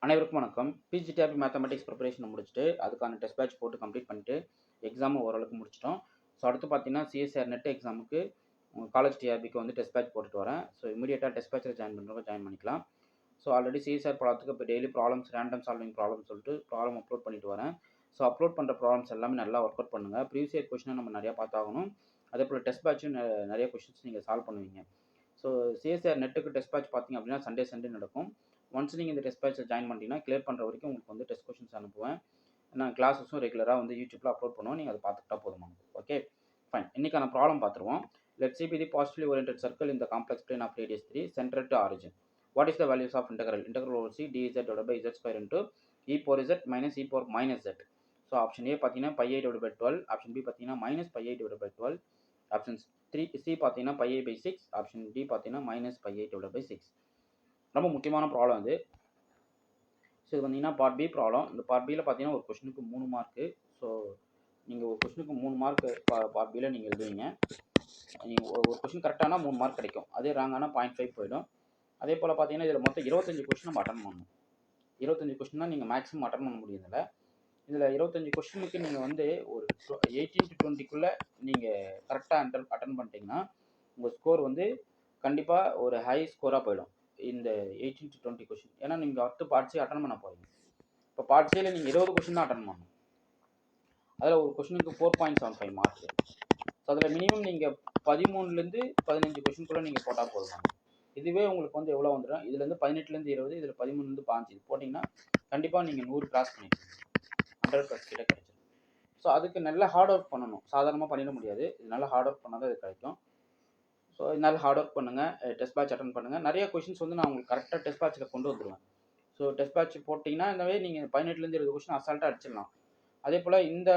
அனைவருக்கும் வணக்கம். PGTRB mathematics preparation முடிச்சுட்டு அதுக்கான டெஸ்ட் பேட்ச் போட்டு கம்ப்ளீட் பண்ணிட்டு எக்ஸாம் ஓரளவுக்கு முடிச்சிட்டோம். ஸோ அடுத்து பார்த்தீங்கன்னா சிஎஸ்ஆர் நெட் எக்ஸாமுக்கு காலேஜ் டிஆர்பிக்கு வந்து டெஸ்ட் பேட்ச் போட்டுட்டு வரேன். ஸோ இமீடியட்டாக டெஸ்ட் பேட்சில் ஜாயின் பண்ணுறவங்க ஜாயின் பண்ணிக்கலாம். ஸோ ஆல்ரெடி சிஎஸ்ஆர் ப்ராப்ளத்துக்கு இப்போ daily problems random solving problem சொல்லிட்டு ப்ராப்ளம் அப்லோட் பண்ணிட்டு வரேன். ஸோ அப்லோட் பண்ணுற ப்ராப்ளம்ஸ் எல்லாமே நல்லா ஒர்க் அவுட் பண்ணுங்கள். ப்ரீவியஸ் இயர் கொஸ்டினை நம்ம நிறையா பார்த்தாகணும். அதே போல் டெஸ்ட் பேட்சும் நிறைய கொஸ்டின்ஸ் நீங்கள் சால்வ் பண்ணுவீங்க. ஸோ சிஎஸ்ஆர் நெட்டுக்கு டெஸ்ட் பேட்ச் பார்த்தீங்க அப்படின்னா சண்டே நடக்கும். ஒன்ஸ் நீங்கள் இந்த டெஸ்ட் பேட்சில் ஜாயின் பண்ணிட்டீங்கன்னா கிளியர் பண்ணுற வரைக்கும் உங்களுக்கு வந்து டெஸ்ட் கொஸ்டின்ஸ் அனுப்புவேன். நான் கிளாஸஸும் ரெகுலராக வந்து யூடியூப்பில் அப்லோட் பண்ணுவோம். நீங்கள் அதை பார்த்துக்கிட்டா போதுமானது. Okay fine. இன்றைக்கான ப்ராப்ளம் பார்த்துருவோம். Let C be the positively oriented circle in the complex plane of radius 3 centered to origin. What is the values of integral? Integral over C dz divided by z square into e power z minus e power minus z. So option A பார்த்தீங்கன்னா pi i divide by 12, option B பார்த்தீங்கன்னா minus pi i divide by 12, option C பார்த்தீங்கன்னா pi i by 6, option D பார்த்தீங்கன்னா minus pi i divide by 6. ரொம்ப முக்கியமான problem இது. So இது வந்தீங்கன்னா part B problem. இந்த பார்ட் பியில் பார்த்தீங்கன்னா ஒரு கொஸ்டினுக்கு 3 மார்க்கு. ஸோ நீங்கள் ஒரு கொஸ்டினுக்கு 3 மார்க் பார்ட் பியில் நீங்கள் எழுதுவீங்க. நீங்கள் ஒரு கொஸ்டின் கரெக்டானா 3 மார்க் கிடைக்கும். அதே ராங்கானா 0.5 போயிடும். அதே போல் பார்த்தீங்கன்னா இதில் மொத்தம் 25 கொஸ்டின் நம்ம அட்டன் பண்ணணும். 25 கொஸ்டின் தான் நீங்கள் மேக்ஸிமம் அட்டன் பண்ண முடியுதில்ல. இதில் 25 கொஸ்டினுக்கு நீங்கள் வந்து ஒரு 18 to 20க்குள்ளே நீங்கள் கரெக்டாக அட்டன் பண்ணிட்டீங்கன்னா உங்கள் ஸ்கோர் வந்து கண்டிப்பாக ஒரு ஹை ஸ்கோராக போயிடும் இந்த 18 to 20 கொஸ்டின். ஏன்னா நீங்கள் 10 பார்ட்ஸே அட்டன் பண்ண போகிறீங்க. இப்போ பார்ட் சியில் நீங்கள் 20 கொஸ்டின் தான் அட்டன் பண்ணணும். அதில் ஒரு கொஸ்டினுக்கு 4.75 மார்க். ஸோ அதில் மினிமம் நீங்கள் 13லேருந்து 15 கொஸ்டின்குள்ளே நீங்கள் போட்டால் போதும். இதுவே உங்களுக்கு வந்து எவ்வளோ வந்துடும், இதுலேருந்து 18லேருந்து 20, இதில் 13லேருந்து 15 இது போட்டிங்கன்னா கண்டிப்பாக நீங்கள் 100 கிராஸ் பண்ணிடுங்க. 100+ கிட்ட கிடைச்சிடும். ஸோ அதுக்கு நல்லா ஹார்ட் ஒர்க் பண்ணணும். சாதாரணமாக பண்ணிட முடியாது. இது நல்லா ஹார்ட் ஒர்க் பண்ணால் தான் இது கிடைக்கும். ஸோ இதனால் ஹார்ட் ஒர்க் பண்ணுங்கள். டெஸ்ட் பேட்ச் அட்டன் பண்ணுங்கள். நிறைய கொஷின்ஸ் வந்து நான் உங்களுக்கு கரெக்டாக டெஸ்ட் பேட்சில் கொண்டு வந்துடுவேன். ஸோ டெஸ்ட் பேட்ச் போட்டிங்கன்னா இந்த நீங்கள் 18லேருந்து 20 கொஸ்டின் அசால்ட்டாக அடிச்சிடலாம். அதே போல் இந்த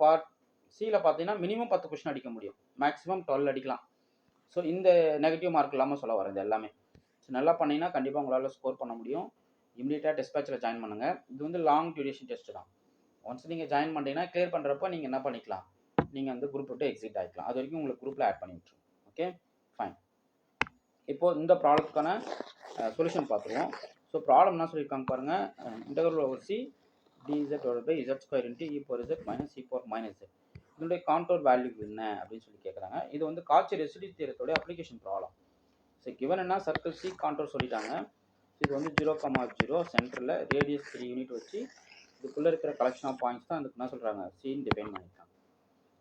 பார்ட் சியில் பார்த்தீங்கன்னா மினிமம் 10 கொஸ்டின் அடிக்க முடியும். மேக்ஸிமம் 12 அடிக்கலாம். ஸோ இந்த நெகட்டிவ் மார்க் இல்லாமல் சொல்ல வரது எல்லாமே. ஸோ நல்லா பண்ணிங்கன்னா கண்டிப்பாக உங்களால் ஸ்கோர் பண்ண முடியும். இமீடியட்டாக டெஸ்ட் பேட்சில் ஜாயின் பண்ணுங்கள். இது வந்து லாங் டியூரேஷன் டெஸ்ட் தான். ஒன்ஸ் நீங்கள் ஜாயின் பண்ணிட்டீங்கன்னா கிளியர் பண்ணுறப்போ நீங்கள் என்ன பண்ணிக்கலாம், நீங்கள் வந்து குரூப் விட்டு எக்ஸிட் ஆகிக்கலாம். அது வரைக்கும் உங்களுக்கு குரூப்பில் ஆட் பண்ணி விட்டுரும். Okay fine. இப்போது இந்த ப்ராப்ளத்துக்கான சொல்யூஷன் பார்த்துருவோம். ஸோ ப்ராப்ளம் என்ன சொல்லியிருக்காங்க பாருங்கள். Integral over C dz divided by z square into e power z minus e power minus z. இதனுடைய கான்டோர் வேல்யூ என்ன அப்படின்னு சொல்லி கேட்குறாங்க. இது வந்து காட்சி ரெசிடியூ தியரத்தோட அப்ளிகேஷன் ப்ராப்ளம். ஸோ கிவன் என்ன சர்க்கிள் சி கான்டோர் சொல்லிட்டாங்க. இது வந்து 0,0 சென்டரில் ரேடியஸ் 3 யூனிட் வச்சு இதுக்குள்ளே இருக்கிற கலெக்ஷன் ஆஃப் பாயிண்ட்ஸ் தான் அதுக்கு என்ன சொல்கிறாங்க சின்னு டிஃபைன் பண்ணியிருக்காங்க.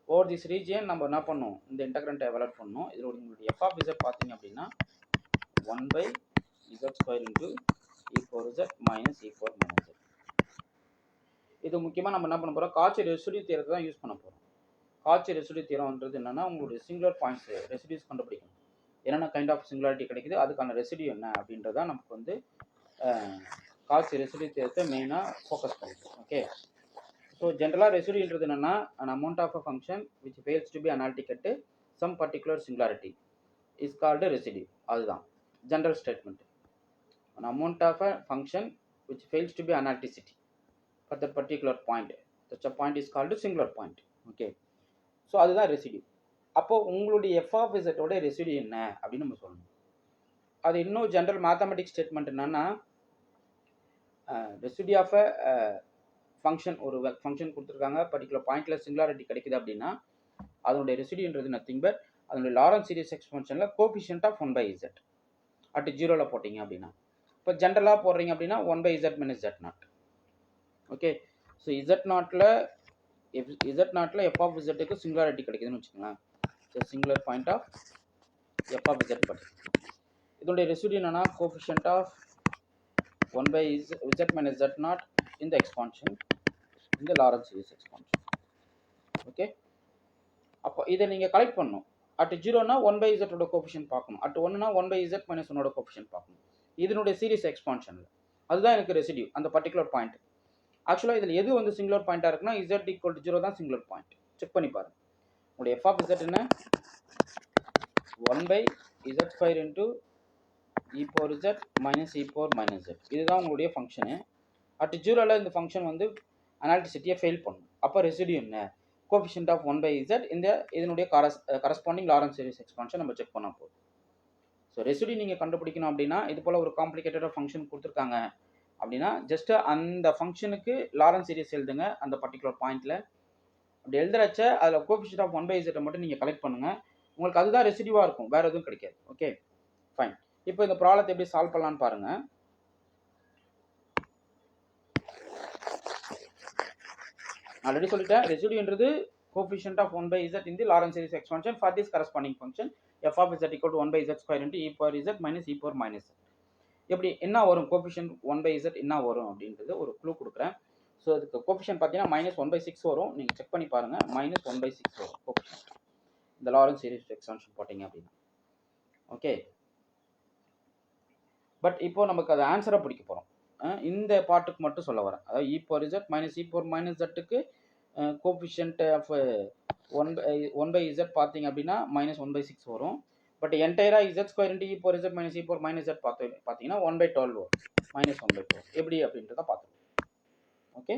ஓவர் திஸ் ரீஜியன் நம்ம என்ன பண்ணணும், இந்த இன்டெக்ரண்ட்டை எவலட் பண்ணணும். இதில் உங்களுடைய எஃப் ஆஃப் இசட் பார்த்தீங்க அப்படின்னா 1/z square into e power z minus e power minus z. இது முக்கியமாக நம்ம என்ன பண்ண போகிறோம், காட்சி ரெசிடியூ தியரத்தை தான் யூஸ் பண்ண போகிறோம். காட்சி ரெசிடியூ தியரம்ன்றது என்னென்னா உங்களுடைய சிங்குலர் பாயிண்ட்ஸ் ரெசிடியூஸ் கண்டுபிடிக்கணும். என்னென்ன கைண்ட் ஆஃப் சிங்குலாரிட்டி கிடைக்குது, அதுக்கான ரெசிடியூ என்ன அப்படின்றத நமக்கு வந்து காட்சி ரெசிடியூ தியரத்தை மெயினாக ஃபோக்கஸ் பண்ணிக்கணும். ஓகே. ஸோ ஜென்ரலாக ரெசிடியூன்றது என்னென்னா an amount of a function which fails to be analytic at some particular singularity is called residue. அதுதான் general statement. an amount of a function which fails to be analyticity for that particular point, such a point is called singular point. Okay. So அதுதான் residue. அப்போது உங்களுடைய F of இசட்டோட residue என்ன அப்படின்னு நம்ம சொல்லணும். அது இன்னும் ஜென்ரல் மேத்தமெட்டிக்ஸ் ஸ்டேட்மெண்ட் என்னன்னா ரெசிடியூ ஆஃப் அ ஃபங்க்ஷன், ஒரு ஃபங்க்ஷன் கொடுத்துருக்காங்க, பர்டிகுலர் பாயிண்ட்டில் சிங்குலாரிட்டி கிடைக்குது அப்படின்னா அதனுடைய ரெசிடியூன்றது நத்திங் பட் அதனுடைய லாரன்ஸ் சீரிஸ் எக்ஸ்பென்ஷனில் கோஎஃபிஷியன்ட் ஆஃப் 1/z அட் 0ல் போட்டிங்க அப்படின்னா. இப்போ ஜென்ரலாக போடுறீங்க அப்படின்னா 1/z minus z0. Okay. So z0ல் எஃப் ஆஃப் இசட்டுக்கு சிங்குலாரிட்டி கிடைக்குதுன்னு வச்சுக்கோங்களேன். So singular point of f of z but இதனுடைய ரெசிடியூ என்னன்னா coefficient of 1/z minus z0 in the expansion in the Lorentz series expansion. Okay. அப்போ இதை நீங்கள் collect பண்ணணும். அட் 0னா 1/z ஓட கோஎஃபிஷியன்ட் பார்க்கணும். அட் 1னா 1/z minus 1 ஓட கோஎஃபிஷியன்ட் பார்க்கணும். இதனுடைய சீரிஸ் எக்ஸ்பான்ஷனில் அதுதான் எனக்கு ரெசிடியூ, அந்த பர்டிகுலர் பாயிண்ட். ஆக்சுவலாக இதில் எது வந்து சிங்குலர் பாயிண்ட்டாக இருக்குன்னா z = 0 தான் சிங்குலர் பாயிண்ட். செக் பண்ணி பாருங்கள். உங்களுடைய எஃப் ஆஃப் z என்ன 1/z square into e power z minus e power minus z. இதுதான் உங்களுடைய ஃபங்க்ஷனு. அட் 0ல் இந்த ஃபங்க்ஷன் வந்து அனாலிட்டிசிட்டியை ஃபெயில் பண்ணும். அப்போ ரெசிடியூ என்ன கோஎஃபிஷியன்ட் ஆஃப் 1/z இதனுடைய கரஸ்பாண்டிங் லாரன்ஸ் சீரிஸ் எக்ஸ்பான்ஷன் நம்ம செக் பண்ணால் போதும். ஸோ ரெசிடியூ நீங்கள் கண்டுபிடிக்கணும் அப்படின்னா இது போல் ஒரு காம்ப்ளிகேட்டடாக ஃபங்க்ஷன் கொடுத்துருக்காங்க, அப்படின்னா ஜஸ்ட்டு அந்த ஃபங்க்ஷனுக்கு லாரன்ஸ் சீரிஸ் எழுதுங்க அந்த பர்டிகுலர் பாயிண்டில். அப்படி எழுதுறச்ச அதில் கோஎஃபிஷியன்ட் ஆஃப் 1/z மட்டும் நீங்கள் கலெக்ட் பண்ணுங்கள். உங்களுக்கு அதுதான் ரெசிடியூவாக இருக்கும், வேறு எதுவும் கிடைக்காது. Okay fine. இப்போ இந்த ப்ராப்ளத்தை எப்படி சால்வ் பண்ணலான்னு பாருங்கள். ஆல்ரெடி சொல்லிட்டேன், ரெசிடியூன்றது coefficient of 1/z in the Lorentz series expansion for this corresponding function f of z equal to 1/z square into e power z minus e power minus z. எப்படி என்ன வரும் கோஎஃபிஷியன்ட் 1/z என்ன வரும் அப்படின்றது ஒரு clue கொடுக்குறேன். So அதுக்கு coefficient பார்த்தீங்கன்னா -1/6 வரும். நீங்கள் செக் பண்ணி பாருங்கள், -1/6 வரும் கோஎஃபிஷியன்ட் இந்த லாரன்ஸ் சீரிஸ் எக்ஸ்பான்ஷன் போட்டிங்க அப்படின்னா. ஓகே, பட் இப்போ நமக்கு அது ஆன்சரை பிடிக்க போகிறோம். இந்த பார்ட்டுக்கு மட்டும் சொல்ல வரேன். அதாவது e power z minus e power minus zக்கு கோஎஃபிஷியன்ட் ஆஃப் 1/z பார்த்தீங்க அப்படின்னா -1/6 வரும். பட் என்டையராக z square into e power z minus e power minus z பார்த்தீங்கன்னா 1/12 வரும், -1/12. எப்படி அப்படின்றத பார்த்துருவோம். ஓகே,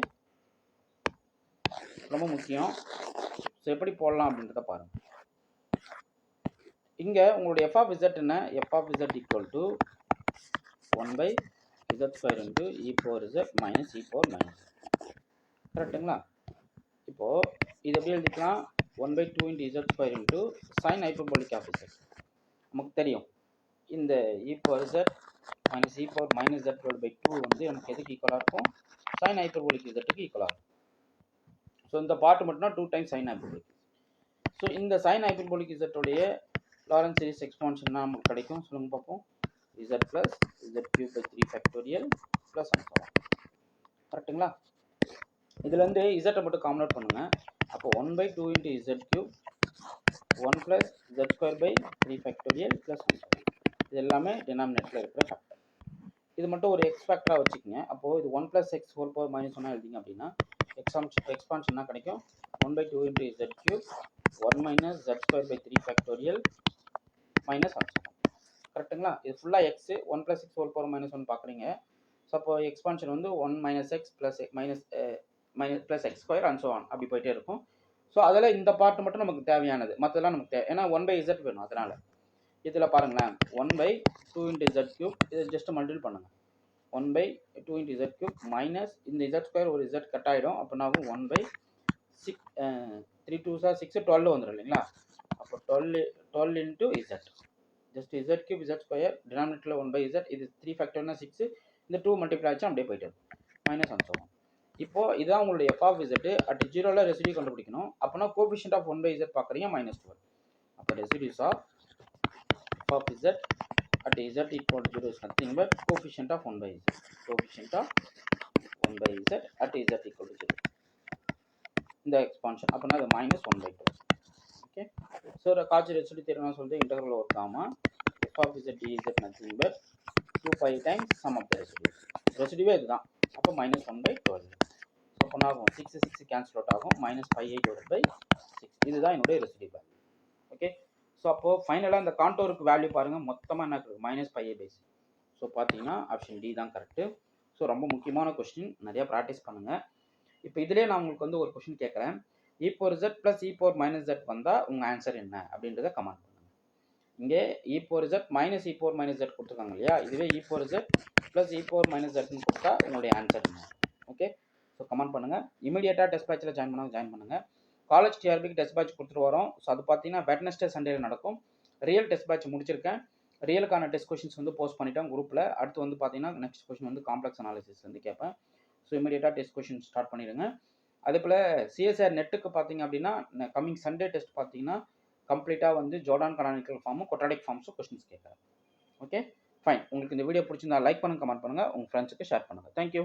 ரொம்ப முக்கியம். ஸோ எப்படி போடலாம் அப்படின்றத பாருங்க. இங்கே உங்களுடைய f of z என்ன? f of z equal to 1/z square into e power z minus e power minus z. கரெக்டுங்களா? இப்போது இது எப்படி எழுதிக்கலாம்? 1/2 into z square into sin hyperbolic of z. நமக்கு தெரியும் இந்த e power z minus e power minus z divided by 2 வந்து நமக்கு எதுக்கு ஈக்குவலாக இருக்கும்? sin hyperbolic z-க்கு ஈக்குவலாக இருக்கும். ஸோ இந்த பார்ட் மட்டும்னா 2 times sin hyperbolic. ஸோ இந்த sin hyperbolic z-உடைய லாரன்ஸ் சீரிஸ் எக்ஸ்பான்ஷன்னா நமக்கு கிடைக்கும். சொல்லுங்க பார்ப்போம். z plus z cube by 3 factorial plus and so on. கரெக்டுங்களா? இதுலேருந்து z மட்டும் காமன் அவுட் பண்ணுங்க. அப்போ 1/2 into z cube 1 plus z square by 3 factorial plus 1. இது எல்லாமே டினாமினேட்டரில் இருக்கிற ஃபேக்டர். இது மட்டும் ஒரு எக்ஸ் ஃபேக்டராக வச்சுக்கோங்க. அப்போது இது 1 plus x whole power minus 1 எழுதிங்க அப்படின்னா எக்ஸ்பான்ஷன் என்ன கிடைக்கும்? 1/2 into z cube 1 minus z square by 3 factorial minus 1. கரெக்டுங்களா? இது ஃபுல்லாக x 1 plus x whole power minus 1 பார்க்குறீங்க. ஸோ அப்போ எக்ஸ்பான்ஷன் வந்து 1 minus x plus plus x square and so on அப்படி போயிட்டே இருக்கும். ஸோ அதில் இந்த பார்ட் மட்டும் நமக்கு தேவையானது, மற்றதெல்லாம் நமக்கு தேவை. ஏன்னா 1/z வேணும். அதனால் இதில் பாருங்களேன், 1/2 into z cube இதை ஜஸ்ட் மல்டிபிள் பண்ணுங்கள். 1/2 into z cube மைனஸ் இந்த z ஸ்கொயர் ஒரு z கட் ஆகிடும். அப்போ நான் 1/6 3 2s 6 12 வந்துடும் இல்லைங்களா? அப்போ 12 into z just z cube z square டினாமினேட்டரில் 1/z, இது 3 ஃபேக்டர்னா 6, இந்த 2 மல்டிப்ளை ஆச்சு அப்படியே போயிட்டு மைனஸ் அனுப்பிச்சோம். இப்போது இதுதான் உங்களுடைய f of z. அட் 0ல் ரெசிடியூ கண்டுபிடிக்கணும். அப்போனா கோஎஃபிஷியன்ட் ஆஃப் 1/z பார்க்குறீங்க -12. அப்போ residues of f of z at z equal to 0 is nothing but coefficient of 1/z. Coefficient of 1/z at z equal to 0. இந்த expansion அப்போனா அது -1/12. Okay, so காட்சி residue தேர்வு சொல்லிட்டு இன்டெகிரல் ஒரு gamma f of z dz nothing but 2 times sum of the residues. ரெசிடியூவே இதுதான். அப்போ -1/12. So அப்போ ஆகும் 6 கேன்சல் அவுட் ஆகும், -5/6. இதுதான் என்னுடைய ரெசிடியூ வேல்யூ. ஓகே, ஸோ அப்போது ஃபைனலாக இந்த கான்டோருக்கு வேல்யூ பாருங்கள், மொத்தமாக என்ன இருக்குது? -5/6. ஸோ பார்த்தீங்கன்னா ஆப்ஷன் டி தான் கரெக்டு. ஸோ ரொம்ப முக்கியமான கொஸ்டின், நிறையா ப்ராக்டிஸ் பண்ணுங்கள். இப்போ இதிலே நான் உங்களுக்கு வந்து ஒரு கொஸ்டின் கேட்குறேன். e power z plus e power minus z வந்தால் உங்கள் ஆன்சர் என்ன அப்படின்றத கமெண்ட் பண்ணுங்கள். இங்கே e power z minus e power minus z கொடுத்துருக்காங்க இல்லையா? இதுவே e power z plus e power minus zன்னு கொடுத்தா உங்களுடைய ஆன்சர் என்ன? ஓகே, ஸோ கமெண்ட் பண்ணுங்கள். இமீடியட்டாக டெஸ்ட் பேட்சில் ஜாயின் பண்ணுங்கள். காலேஜ் டிஆர்பிக்கு டெஸ்ட் பேட்ச் கொடுத்துட்டு வரோம். ஸோ அது பார்த்தீங்கன்னா வெட்னஸ்டே சண்டேல நடக்கும். ரியல் டெஸ்ட் பேட்ச் முடிச்சிருக்கேன். ரியலுக்கான டெஸ்ட் கொஷின்ஸ் வந்து போஸ்ட் பண்ணிட்டேன் குரூப்பில். அடுத்து வந்து பார்த்தீங்கன்னா நெக்ஸ்ட் கொஷின் வந்து காம்ப்ளெக்ஸ் அனாலிசிஸ் வந்து கேட்பேன். ஸோ இமீடியட்டாக டெஸ்ட் கொஷின் ஸ்டார்ட் பண்ணிடுங்க. அதே போல் சிஎஸ்ஆர் நெட்டுக்கு பார்த்தீங்க அப்படின்னா கம்மிங் சண்டே டெஸ்ட் பார்த்தீங்கன்னா கம்ப்ளீட்டாக வந்து ஜோர்டான் கனானிக்கல் ஃபார்மும் கொட்டாடிக் ஃபார்ம்ஸும் கொஸ்டின்ஸ் கேட்குறேன். Okay fine. உங்களுக்கு இந்த வீடியோ பிடிச்சிருந்தா லைக் பண்ணுங்கள், கமெண்ட் பண்ணுங்கள், உங்கள் ஃப்ரெண்ட்ஸுக்கு ஷேர் பண்ணுங்கள். தேங்க்யூ.